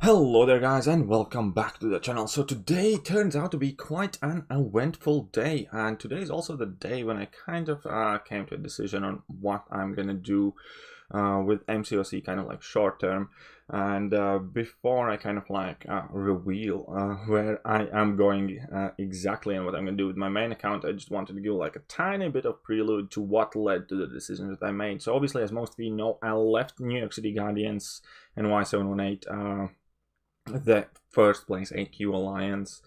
Hello there guys and welcome back to the channel. So today turns out to be quite an eventful day, and today is also the day when I kind of came to a decision on what I'm gonna do with MCOC kind of like short term. And before I kind of like reveal where I am going exactly and what I'm gonna do with my main account, I just wanted to give like a tiny bit of prelude to what led to the decisions that I made. So obviously, as most of you know, I left New York City Guardians and Y718 the first place AQ Alliance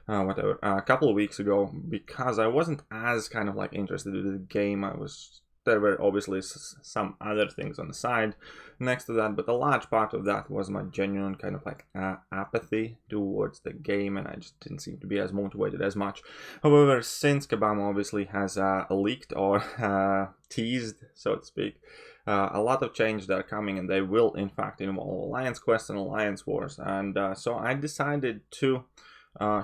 a couple of weeks ago, because I wasn't as kind of like interested in the game. There were obviously some other things on the side next to that, but a large part of that was my genuine kind of like apathy towards the game, and I just didn't seem to be as motivated as much. However, since Kabam obviously has leaked or teased, so to speak, a lot of changes that are coming, and they will in fact involve Alliance Quest and Alliance Wars, and so I decided to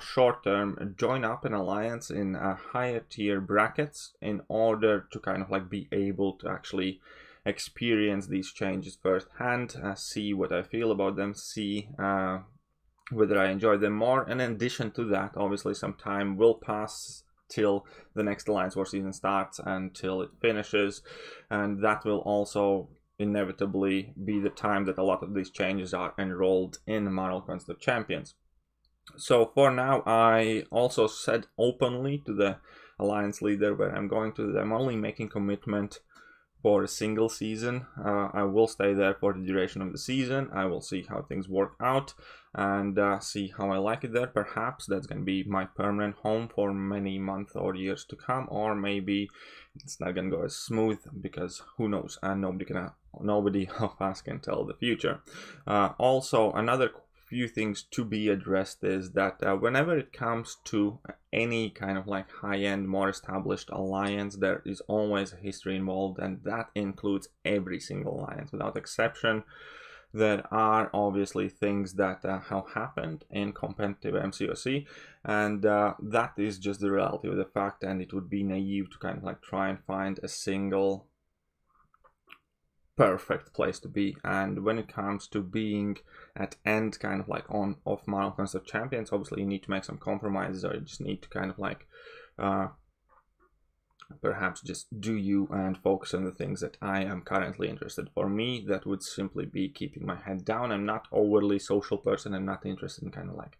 short term join up an alliance in higher tier brackets in order to kind of like be able to actually experience these changes firsthand, see what I feel about them, see whether I enjoy them more. And in addition to that, obviously some time will pass till the next Alliance War season starts, until it finishes, and that will also inevitably be the time that a lot of these changes are enrolled in Marvel Contest of Champions. So for now, I also said openly to the Alliance leader where I'm going to, that I'm only making commitment for a single season. I will stay there for the duration of the season. I will see how things work out and see how I like it there. Perhaps that's going to be my permanent home for many months or years to come, or maybe it's not going to go as smooth, because who knows, and nobody of us can tell the future. Also, another few things to be addressed is that whenever it comes to any kind of like high-end, more established alliance, there is always a history involved, and that includes every single alliance without exception. There are obviously things that have happened in competitive MCOC, and that is just the reality of the fact, and it would be naive to kind of like try and find a single perfect place to be. And when it comes to being at end kind of like on off Marvel Contest of Champions, obviously you need to make some compromises, or you just need to kind of like perhaps just do you and focus on the things that I am currently interested. For me, that would simply be keeping my head down. I'm not overly social person. I'm not interested in kind of like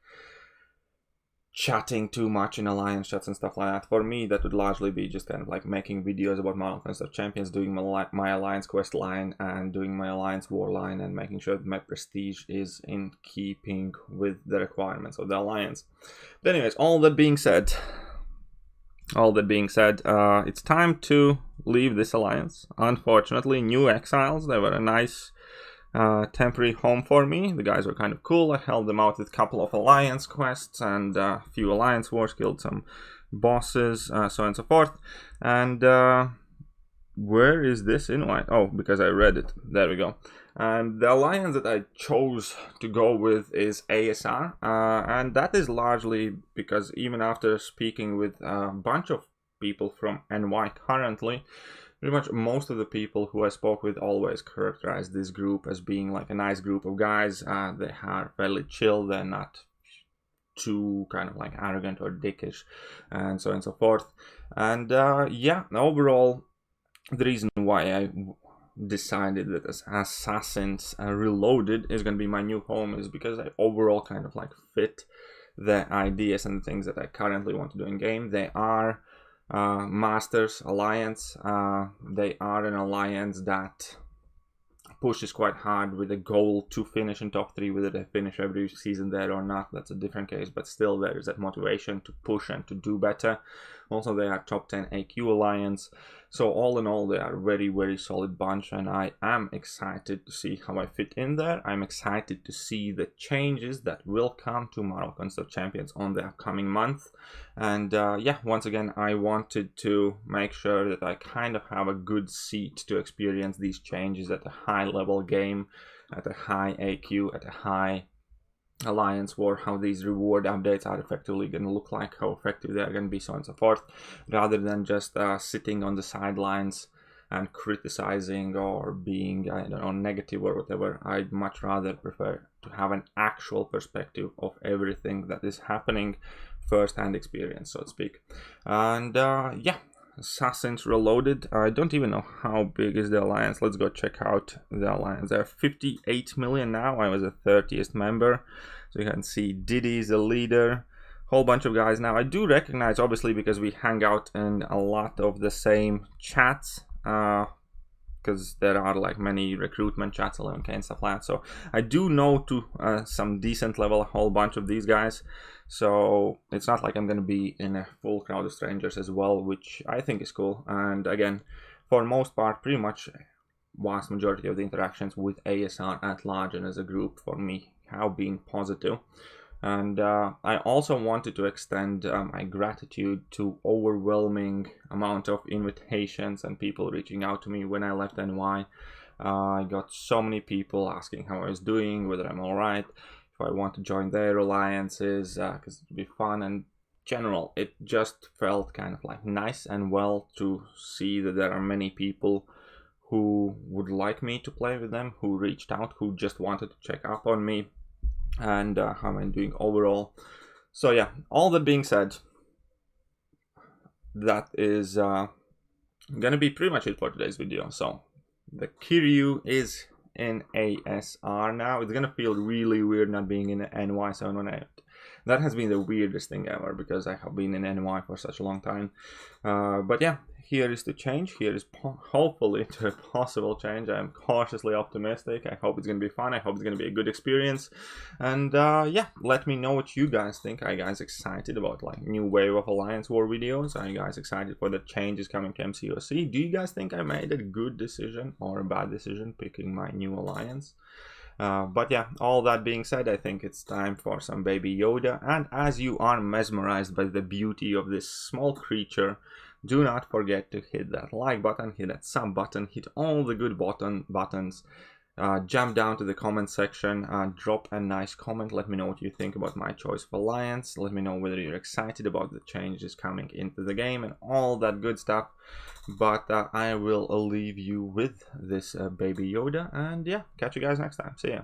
chatting too much in alliance chats and stuff like that. For me, that would largely be just kind of like making videos about Marvel Contest of Champions, doing my Alliance Quest line and doing my Alliance War line, and making sure that my prestige is in keeping with the requirements of the alliance. But anyways, all that being said, it's time to leave this alliance. Unfortunately, New Exiles, they were a nice temporary home for me. The guys were kind of cool. I held them out with a couple of alliance quests and a few alliance wars, killed some bosses, so on and so forth. And where is this invite? Oh, because I read it. There we go. And the alliance that I chose to go with is ASR, and that is largely because even after speaking with a bunch of people from NY currently, pretty much most of the people who I spoke with always characterized this group as being like a nice group of guys. They are fairly chill, they're not too kind of like arrogant or dickish, and so on and so forth. And yeah, overall, the reason why I decided that Assassins Reloaded is going to be my new home is because I overall kind of like fit the ideas and things that I currently want to do in game. They are Masters Alliance. They are an alliance that pushes quite hard with a goal to finish in top 3. Whether they finish every season there or not, that's a different case, but still there is that motivation to push and to do better. Also, they are top 10 AQ alliance, so all in all, they are a very, very solid bunch, and I am excited to see how I fit in there. I'm excited to see the changes that will come to Marvel Contest of Champions on the upcoming month. And yeah, once again, I wanted to make sure that I kind of have a good seat to experience these changes at a high level game, at a high AQ, at a high Alliance War, how these reward updates are effectively going to look like, how effective they are going to be, so on and so forth, rather than just sitting on the sidelines and criticizing or being, I don't know, negative or whatever. I'd much rather prefer to have an actual perspective of everything that is happening, first-hand experience, so to speak. And yeah, Assassins Reloaded. I don't even know how big is the alliance. Let's go check out the alliance. There are 58 million now. I was a 30th member, so you can see Diddy is the leader. Whole bunch of guys now. I do recognize, obviously, because we hang out in a lot of the same chats, because there are like many recruitment chats, 11K and stuff like that. So I do know to some decent level a whole bunch of these guys. So it's not like I'm going to be in a full crowd of strangers as well, which I think is cool. And again, for the most part, pretty much vast majority of the interactions with ASR at large and as a group for me have been positive. And I also wanted to extend my gratitude to overwhelming amount of invitations and people reaching out to me when I left NY. I got so many people asking how I was doing, whether I'm alright, if I want to join their alliances, because it'd be fun. And general, it just felt kind of like nice and well to see that there are many people who would like me to play with them, who reached out, who just wanted to check up on me and how I'm doing overall. So yeah, all that being said, that is gonna be pretty much it for today's video. So the Thekiryu is in ASR now. It's gonna feel really weird not being in NY 718. That has been the weirdest thing ever, because I have been in NY for such a long time. But yeah, here is the change. Here is hopefully to a possible change. I'm cautiously optimistic. I hope it's going to be fun. I hope it's going to be a good experience. And yeah, let me know what you guys think. Are you guys excited about like new wave of Alliance War videos? Are you guys excited for the changes coming to MCOC? Do you guys think I made a good decision or a bad decision picking my new alliance? But yeah, all that being said, I think it's time for some Baby Yoda. And as you are mesmerized by the beauty of this small creature, do not forget to hit that like button, hit that sub button, hit all the good buttons. Jump down to the comment section, drop a nice comment. Let me know what you think about my choice of alliance. Let me know whether you're excited about the changes coming into the game and all that good stuff. But I will leave you with this Baby Yoda, and yeah, catch you guys next time. See ya.